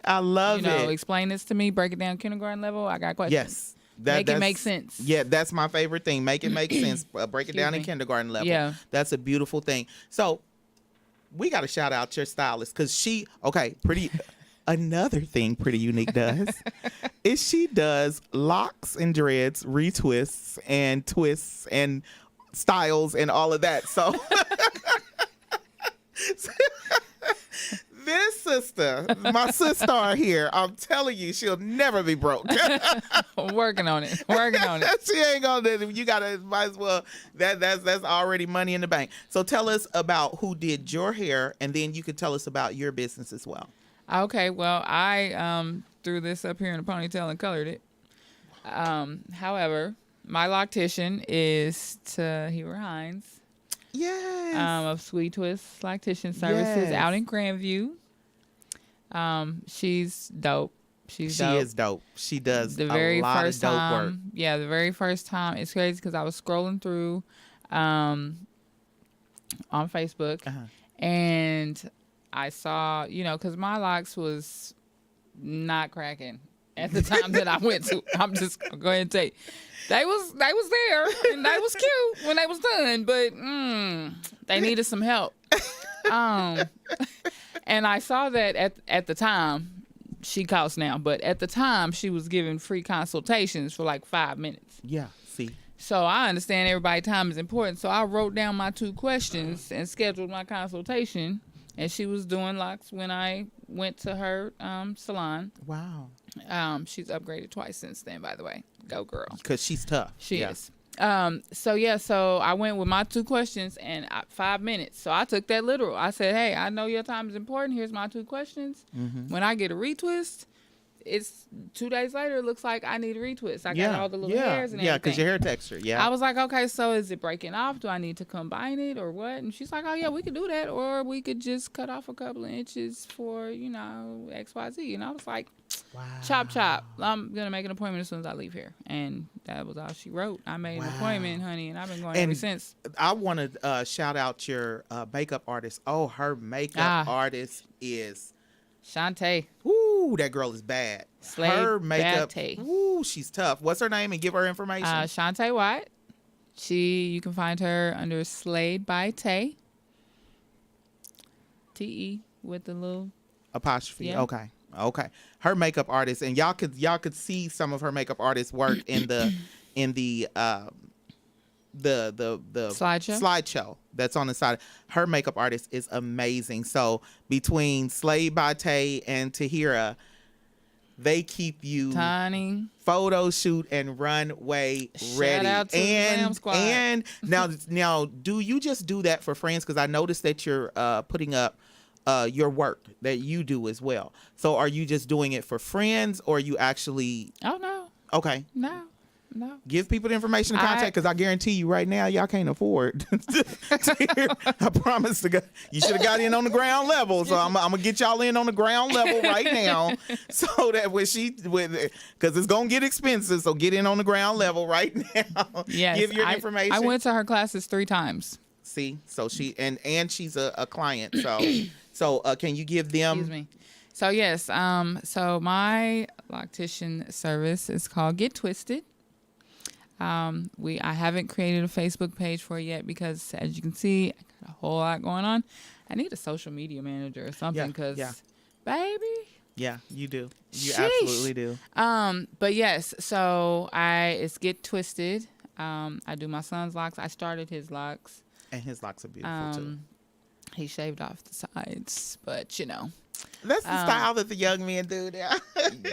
I love it. Explain this to me. Break it down kindergarten level. I got questions. Yes. Make it make sense. Yeah, that's my favorite thing. Make it make sense. Break it down in kindergarten level. Yeah. That's a beautiful thing. So we got to shout out your stylist because another thing Pretty Unique does is she does locks and dreads, retwists and twists and styles and all of that. So this sister, my sister here, I'm telling you, she'll never be broke. Working on it. She ain't gonna. You gotta. Might as well. That's already money in the bank. So tell us about who did your hair, and then you could tell us about your business as well. Okay, well, I threw this up here in a ponytail and colored it. However, my loctician is Tahira Hines. Yes. Of Sweet Twist Loctician Services out in Grandview. She's dope. She is dope. She does the very a lot first of dope time, work. Yeah, the very first time. It's crazy because I was scrolling through on Facebook and I saw, because my locks was not cracking at the time that I went to. I'm just going to go ahead and say they was there and they was cute when they was done, but they needed some help. And I saw that at the time. She costs now, but at the time she was giving free consultations for like 5 minutes. Yeah, see. So I understand everybody's time is important. So I wrote down my 2 questions and scheduled my consultation. And she was doing locks when I went to her salon. Wow. She's upgraded twice since then, by the way. Go girl. Because she's tough. She is. So I went with my 2 questions and 5 minutes. So I took that literal. I said, hey, I know your time is important. Here's my 2 questions. When I get a retwist, it's 2 days later, it looks like I need a retwist. I got all the little hairs and everything. Yeah, because your hair texture, I was like, okay, so is it breaking off? Do I need to combine it or what? And she's like, oh, yeah, we could do that. Or we could just cut off a couple of inches for, XYZ. And I was like, wow. Chop. I'm going to make an appointment as soon as I leave here. And that was all she wrote. I made an appointment, honey, and I've been going ever since. I want to shout out your makeup artist. Oh, her makeup artist is... Shantae. Ooh, that girl is bad. Her makeup. Bate. Ooh, she's tough. What's her name? And give her information. Shantae White. You can find her under Slayed by Tay. T-E with the little apostrophe. Yeah. Okay. Her makeup artist, and y'all could see some of her makeup artist work in the slideshow that's on the side. Her makeup artist is amazing. So between Slayed by Tay and Tahira, they keep you tiny photo shoot and runway ready. Shout out to the Glam Squad. And now, do you just do that for friends? Because I noticed that you're putting up your work that you do as well. So are you just doing it for friends, or are you actually? Oh no. Okay. No. Give people the information to contact, because I guarantee you right now, y'all can't afford. I promise to God, you should have got in on the ground level. So I'm gonna get y'all in on the ground level right now, so that because it's gonna get expensive. So get in on the ground level right now. Yes, give your information. I went to her classes 3 times. See, so she and she's a client. So can you give them? Excuse me. So yes, so my loctician service is called Get Twisted. I haven't created a Facebook page for it yet because, as you can see, I got a whole lot going on. I need a social media manager or something because, baby. Yeah, you do. You Sheesh. Absolutely do. But yes, so it's Get Twisted. I do my son's locks. I started his locks. And his locks are beautiful too. He shaved off the sides, but That's the style that the young men do now.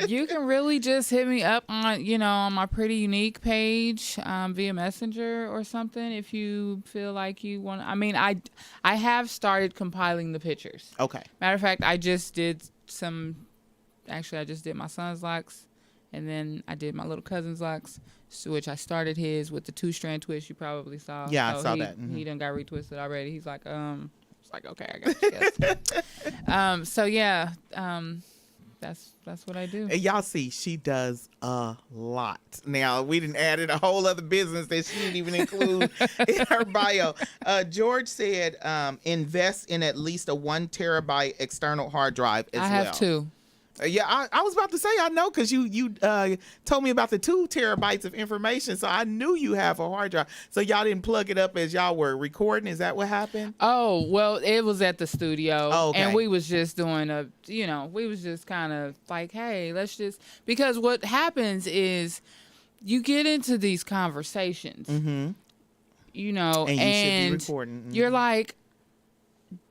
You can really just hit me up on, on my Pretty Unique page via Messenger or something if you feel like you want. I mean, I have started compiling the pictures. Okay. Matter of fact, I just did my son's locks, and then I did my little cousin's locks, which I started his with the 2-strand twist you probably saw. Yeah, so I saw that. Mm-hmm. He done got retwisted already. He's like, it's like, okay, I got you. Yes. So yeah, that's what I do. And y'all see, she does a lot. Now, we didn't add in a whole other business that she didn't even include in her bio. George said, invest in at least a 1 terabyte external hard drive as well. I have 2. Yeah, I was about to say I know because you told me about the 2 terabytes of information, so I knew you have a hard drive. So y'all didn't plug it up as y'all were recording. Is that what happened? Oh well, it was at the studio, okay. And we was just doing we was just kind of like, hey, let's just, because what happens is you get into these conversations, mm-hmm. And you should be recording. Mm-hmm. You're like,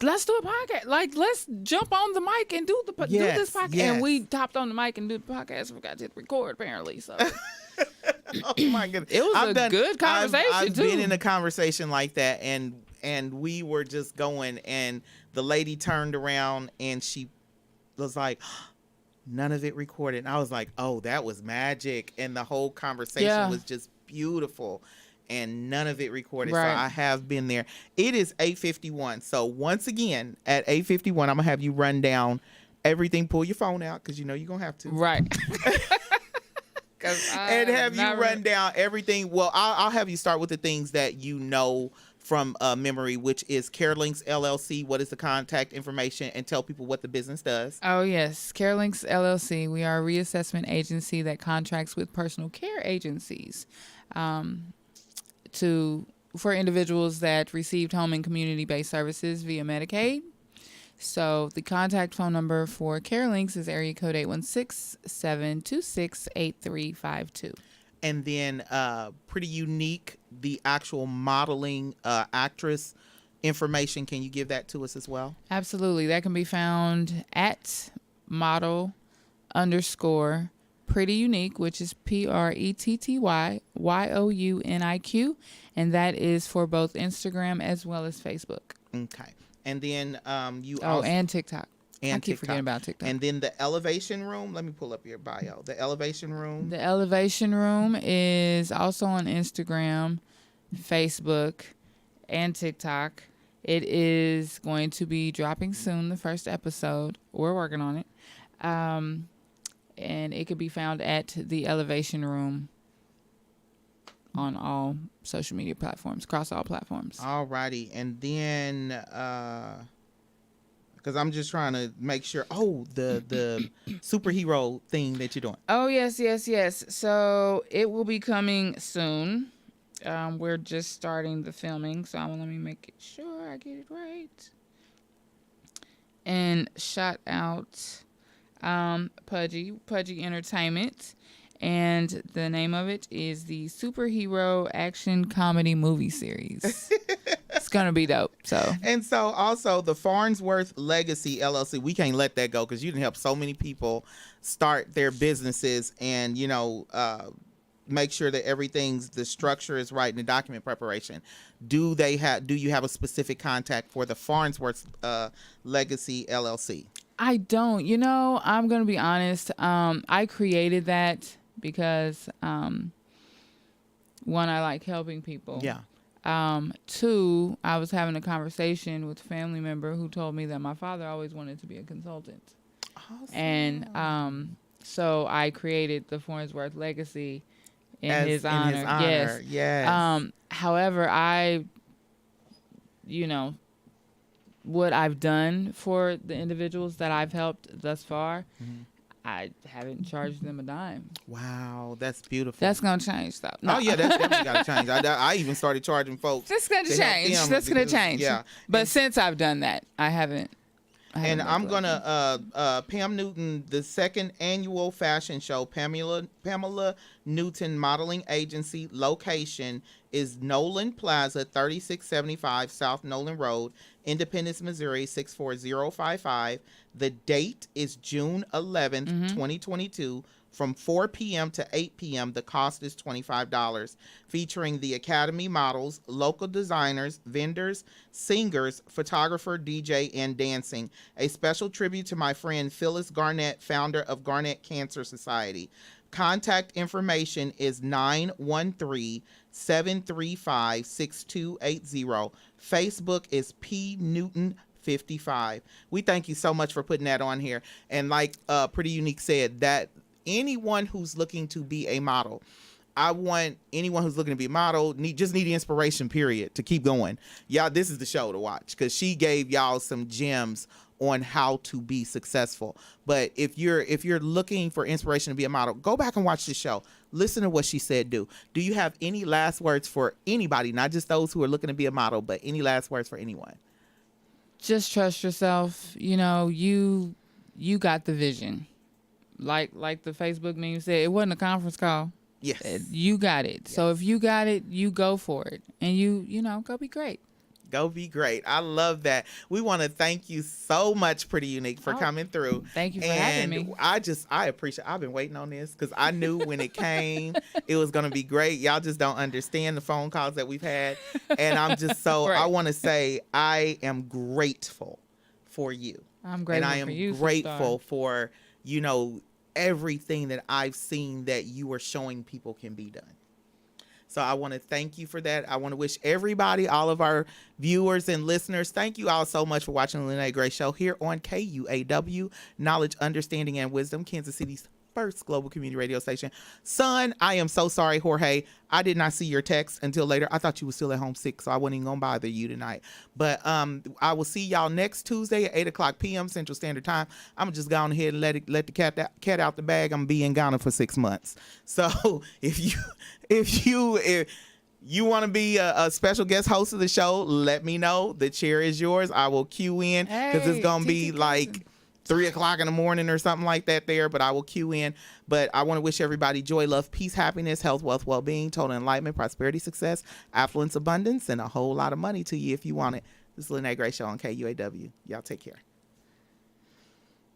let's do a podcast. Like, let's jump on the mic and do this podcast. Yes. And we hopped on the mic and did the podcast. Forgot to record, apparently. So oh my goodness, it was good conversation. I've too. been in a conversation like that, and we were just going, and the lady turned around and she was like, none of it recorded. And I was like, oh, that was magic, and the whole conversation was just beautiful. And none of it recorded. Right. So I have been there. It is 8:51. So once again, at 8:51, I'm gonna have you run down everything. Pull your phone out because you know you're gonna have to. Right. And have you run down everything. Well, I'll have you start with the things that you know from memory, which is CareLinks LLC. What is the contact information, and tell people what the business does. Oh yes, CareLinks LLC. We are a reassessment agency that contracts with personal care agencies. For individuals that received home and community-based services via Medicaid. So the contact phone number for CareLinks is area code 816-726-8352. And then Pretty Unique, the actual modeling actress information. Can you give that to us as well? Absolutely. That can be found at model_Pretty Unique, which is PrettyYouniq, and that is for both Instagram as well as Facebook. Okay, and then and TikTok. And I keep forgetting about TikTok. And then the Elevation Room. Let me pull up your bio. The Elevation Room. The Elevation Room is also on Instagram, Facebook, and TikTok. It is going to be dropping soon, the first episode. We're working on it. And it can be found at the Elevation Room on all social media platforms, across all platforms. All righty. And then, because I'm just trying to make sure, the superhero thing that you're doing. Oh, yes. So it will be coming soon. We're just starting the filming, so let me make sure I get it right. And shout out Pudgy Entertainment, and the name of it is the Superhero Action Comedy Movie Series. It's gonna be dope. And so also the Farnsworth Legacy LLC, we can't let that go because you can help so many people start their businesses and make sure that the structure is right in the document preparation. Do you have a specific contact for the Farnsworth Legacy LLC? I don't. I'm going to be honest. I created that because, one, I like helping people. Yeah. 2, I was having a conversation with a family member who told me that my father always wanted to be a consultant. Awesome. And so I created the Farnsworth Legacy in his honor. Yes. However, what I've done for the individuals that I've helped thus far, mm-hmm. I haven't charged them a dime. Wow, that's beautiful. That's gonna change, though. No. Oh yeah, that's definitely gotta change. I even started charging folks. That's gonna change. That's gonna change. Yeah. But since I've done that, I haven't. I And haven't been I'm to like one. gonna Pam Newton, the second annual fashion show, Pamela Newton Modeling Agency. Location is Nolan Plaza, 3675 South Nolan Road, Independence, Missouri 64055. The date is June 11th, 2022. From 4 p.m. to 8 p.m., the cost is $25, featuring the Academy models, local designers, vendors, singers, photographer, DJ, and dancing. A special tribute to my friend Phyllis Garnett, founder of Garnett Cancer Society. Contact information is 913-735-6280. Facebook is P Newton 55. We thank you so much for putting that on here. And like Pretty Unique said, that anyone who's looking to be a model, I want anyone who's looking to be a model just need inspiration, period, to keep going. Y'all, this is the show to watch, because she gave y'all some gems on how to be successful. But if you're looking for inspiration to be a model, go back and watch the show. Listen to what she said. Do you have any last words for anybody, not just those who are looking to be a model, but any last words for anyone? Just trust yourself. You know, you got the vision. Like the Facebook meme said, it wasn't a conference call. Yes. You got it. Yes. So if you got it, you go for it. And you know, go be great. Go be great. I love that. We want to thank you so much, Pretty Unique, for coming through. Thank you for having me. I appreciate, I've been waiting on this, because I knew when it came, it was going to be great. Y'all just don't understand the phone calls that we've had. And I'm just Right. I want to say I am grateful for you. I'm grateful and I am for you, grateful superstar. for, everything that I've seen that you are showing people can be done. So I want to thank you for that. I want to wish everybody, all of our viewers and listeners, thank you all so much for watching the Lyne't Gray Show here on KUAW, Knowledge, Understanding, and Wisdom, Kansas City's first global community radio station. Son, I am so sorry, Jorge. I did not see your text until later. I thought you were still at home sick, so I wasn't even going to bother you tonight. But I will see y'all next Tuesday at 8 o'clock p.m. Central Standard Time. I'm going to just go on ahead and let the cat out the bag. I'm going to be in Ghana for 6 months. So if you want to be a special guest host of the show, let me know. The chair is yours. I will cue in, because it's going to be like 3 o'clock in the morning or something like that there, but I will cue in. But I want to wish everybody joy, love, peace, happiness, health, wealth, well-being, total enlightenment, prosperity, success, affluence, abundance, and a whole lot of money to you if you want it. This is Lyne't Gray Show on KUAW. Y'all take care.